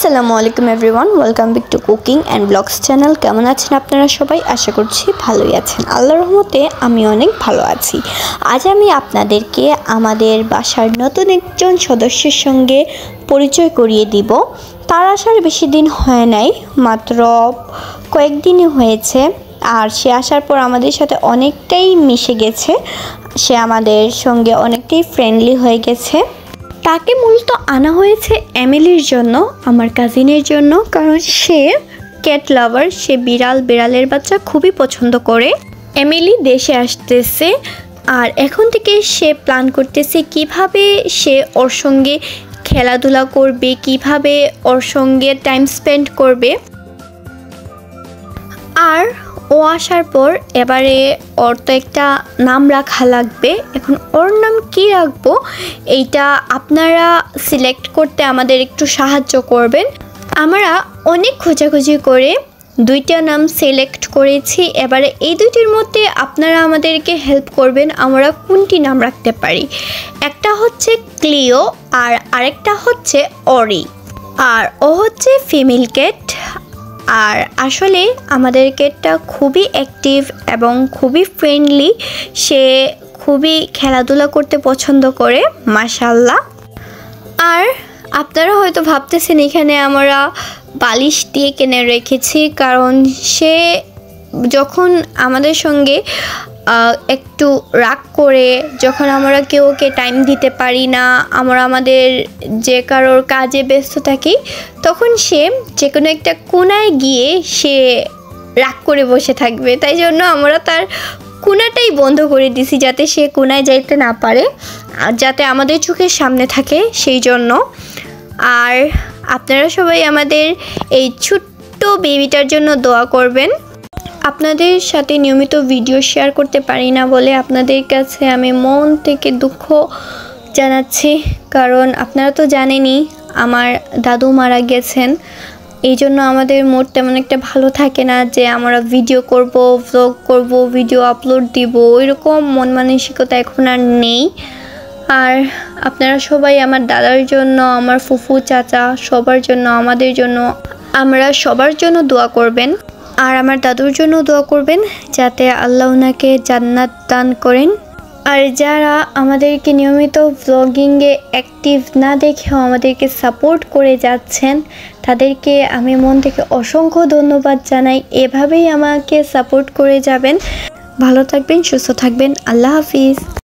আসসালামু আলাইকুম everyone, welcome back to cooking and blogs channel. কেমন আছেন আপনারা সবাই? আশা করছি ভালোই আছেন। আল্লাহর রহমতে আমি অনেক ভালো আছি। আজ আমি আপনাদেরকে আমাদের বাসার নতুন একজন সদস্যের সঙ্গে পরিচয় করিয়ে দিব। তার আসার বেশি দিন হয় নাই, মাত্র কয়েকদিনই হয়েছে। আর সে আসার পর আমাদের সাথে অনেকটাই মিশে গেছে, সে আমাদের সঙ্গে অনেকটাই ফ্রেন্ডলি হয়ে গেছে। তাকে মূলত আনা হয়েছে এমিলির জন্য, আমার কাজিনের জন্য, কারণ সে ক্যাট লাভার, সে বিড়ালের বাচ্চা খুবই পছন্দ করে। এমিলি দেশে আসতেছে আর এখন থেকে সে প্ল্যান করতেছে কিভাবে সে ওর সঙ্গে খেলাধুলা করবে, কিভাবে ওর সঙ্গে টাইম স্পেন্ড করবে। আর ও আসার পর এবারে ওর তো একটা নাম রাখা লাগবে। এখন ওর নাম কি রাখবো এইটা আপনারা সিলেক্ট করতে আমাদের একটু সাহায্য করবেন। আমরা অনেক খোঁজাখুঁজি করে দুইটা নাম সিলেক্ট করেছি। এবারে এই দুইটির মধ্যে আপনারা আমাদেরকে হেল্প করবেন আমরা কোনটি নাম রাখতে পারি। একটা হচ্ছে ক্লিও আর আরেকটা হচ্ছে অরি। আর ও হচ্ছে ফিমেল ক্যাট। আর আসলে আমাদের ক্যাটটা খুবই অ্যাক্টিভ এবং খুবই ফ্রেন্ডলি, সে খুবই খেলাধুলা করতে পছন্দ করে, মাশাআল্লাহ। আর আপনারা হয়তো ভাবতেছেন এখানে আমরা বালিশ দিয়ে কিনে রেখেছি, কারণ সে যখন আমাদের সঙ্গে একটু রাগ করে, যখন আমরা কেউকে টাইম দিতে পারি না, আমরা আমাদের যে কারোর কাজে ব্যস্ত থাকি, তখন সে যে কোনো একটা কোনায় গিয়ে সে রাগ করে বসে থাকবে। তাই জন্য আমরা তার কোনাটাই বন্ধ করে দিছি, যাতে সে কোনায় যাইতে না পারে, আর যাতে আমাদের চোখের সামনে থাকে সেই জন্য। আর আপনারা সবাই আমাদের এই ছোট্ট বেবিটার জন্য দোয়া করবেন। আপনাদের সাথে নিয়মিত ভিডিও শেয়ার করতে পারি না বলে আপনাদের কাছে আমি মন থেকে দুঃখ জানাচ্ছি, কারণ আপনারা তো জানেনই আমার দাদু মারা গেছেন। এই জন্য আমাদের মুড তেমন একটা ভালো থাকে না যে আমরা ভিডিও করব, ভ্লগ করব, ভিডিও আপলোড দিব, ওইরকম মন মানসিকতা এখন আর নেই। আর আপনারা সবাই আমার দাদার জন্য, আমার ফুফু চাচা সবার জন্য, আমাদের জন্য, আমরা সবার জন্য দোয়া করবেন। আর আমার দাদুর জন্য দোয়া করবেন যাতে আল্লাহ ওনাকে জান্নাত দান করেন। আর যারা আমাদেরকে নিয়মিত ভ্লগিংয়ে অ্যাক্টিভ না দেখেও আমাদেরকে সাপোর্ট করে যাচ্ছেন, তাদেরকে আমি মন থেকে অসংখ্য ধন্যবাদ জানাই। এভাবেই আমাকে সাপোর্ট করে যাবেন। ভালো থাকবেন, সুস্থ থাকবেন। আল্লাহ হাফিজ।